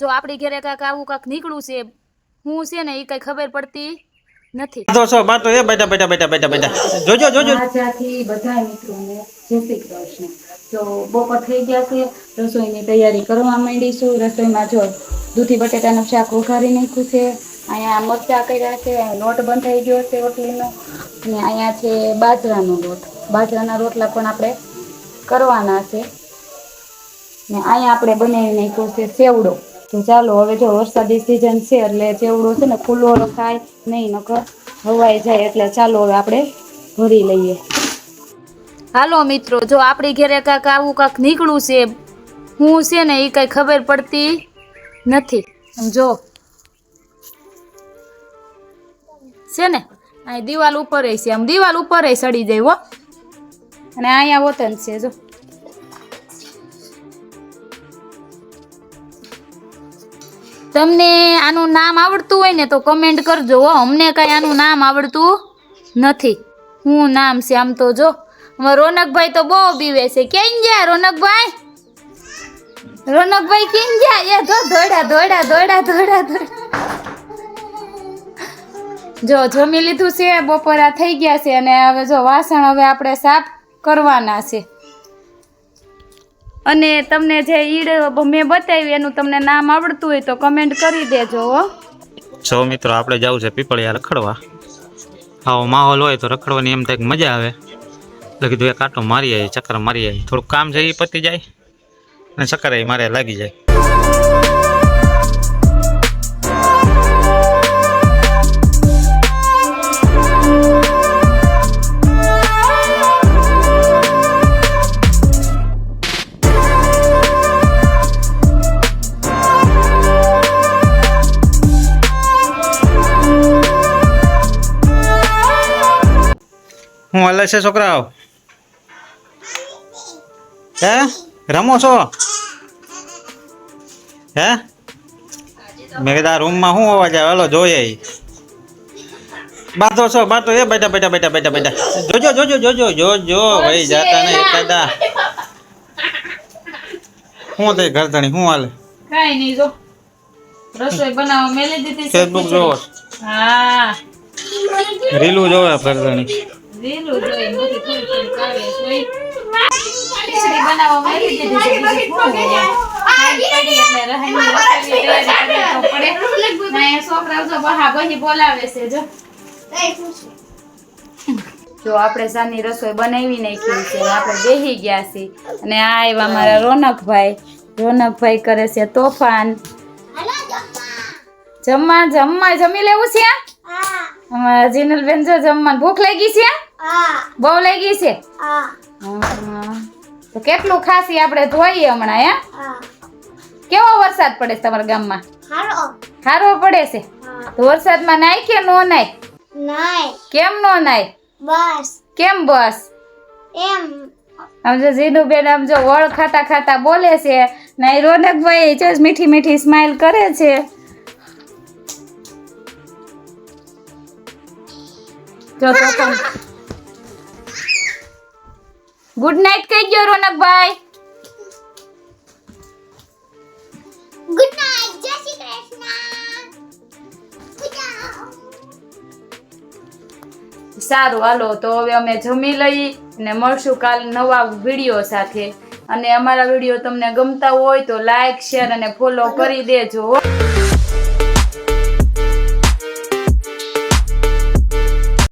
જો આપણી ઘરે કાંક આવું કાંક નીકળું છે હું છે ને એ કઈ ખબર પડતી નથી. બાતો એ બેટા બેટા બેટા બેટા બેટા જોજો જોજો. આજાથી બધા મિત્રોને જય શ્રી કૃષ્ણ. તો બપોર થઈ ગયા છે, રસોઈની તૈયારી કરવા માંડીશું. રસોઈમાં જો દૂધી બટેટાનું શાક વઘારી નાખ્યું છે, અહીંયા મરચાં કર્યા છે, લોટ બંધાઈ ગયો છે રોટલીનો, અને અહીંયા છે બાજરાનો લોટ. બાજરાના રોટલા પણ આપણે કરવાના છે. ને અહીંયા આપણે બનાવી નાખ્યો છે સેવડો. તો ચાલો હવે જો વરસાદી સિઝન છે એટલે ચેવડો છે ને ખુલ્લો રખાય નહીં, નકર હવાઈ જાય. એટલે ચાલો હવે આપણે ભરી લઈએ. હાલો મિત્રો, જો આપણી ઘરે કાંક આવું કાંક નીકળું છે હું છે ને એ કઈ ખબર પડતી નથી. જો છે ને અહીં દિવાલ ઉપર છે, આમ દિવાલ ઉપર સડી જાય હો. અને અહીંયા વતન છે જો. તમને આનું નામ આવડતું હોય ને તો કમેન્ટ કરજો હો. અમને કઈ આનું નામ આવડતું નથી. શું નામ છે આમ તો જો. રોનકભાઈ તો બહુ બીવે છે. ક્યાં ગયા રોનકભાઈ? રોનકભાઈ ક્યાં ગયા? એ જો દોડા દોડા દોડા દોડા દોડા. જો જમી લીધું છે, બપોરા થઈ ગયા છે, અને હવે જો વાસણ હવે આપણે સાફ કરવાના છે. અને તમને જે ઈડ મેં બતાવી એનું તમને નામ આવડતું હોય તો કમેન્ટ કરી દેજો હો. જો મિત્રો આપણે જવું છે પીપળિયા રખડવા. આવો માહોલ હોય તો રખડવાની એમ થાય મજા આવે. એટલે કીધું એક આટો મારી આવી, ચક્કર મારી આવી. થોડુંક કામ છે એ પતી જાય અને ચક્કર એ મારે લાગી જાય. હું હાલે છે છોકરાઓ? હે રમો છો? હે મેં કીધા રૂમમાં શું અવાજ આવે? હાલો જોઈએ. બાતો છો બાતો એ બેટા બેટા બેટા બેટા બેટા જોજો જોજો જોજો જોજો ભાઈ જાતા નહીં એકાદા. શું થઈ ઘરધણી? શું હાલે? કાઈ નહીં, જો રસોઈ બનાવવા મેલી દીધી છે. ફેસબુક જોવો? હા, રીલું જોવે ઘરધણી. રીલું જોઈ બધી થોડી થોડી કાવે જોઈ. ખીચડી બનાવવા મેલી દીધી છે. બીજું શું હોય? ખાઈ પડી એટલે રહીની રસોઈની તૈયારી કરવી તો પડે. ના એ છોકરાઓ જો બહા બહી બોલાવે છે જો. જો આપણે સાની રસોઈ બનાવી નાખી છે, આપણે બેસી ગયા છીએ. અને આ આવ્યા મારા રોનકભાઈ. રોનકભાઈ કરે છે તોફાન. જમવા જમવા જમી લેવું છે? અમારા જીનલબેન જો જમવા. ભૂખ લાગી છે? બહુ લાગી છે? તો કેટલું ખાસી આપણે ધોઈએ હમણાં. હે કેવો વરસાદ પડે છે તમારા ગામમાં? સારો પડે છે. તો વરસાદમાં નાય કે નો નાય? કેમ નો નાય? બસ કેમ બસ? એમ આમ જો જીનુબેન આમ જો વળ ખાતા ખાતા બોલે છે ને રોનકભાઈ જો મીઠી મીઠી સ્માઈલ કરે છે. જો તો પણ ગુડ નાઈટ કહી ગયો રોનકભાઈ. ગુડ નાઈટ, જય શ્રી કૃષ્ણ. સારું હાલો તો હવે અમે જમી લઈ અને મળશું કાલ નવા વિડીયો સાથે. અને અમારા વિડીયો તમને ગમતા હોય તો લાઈક શેર અને ફોલો કરી દેજો.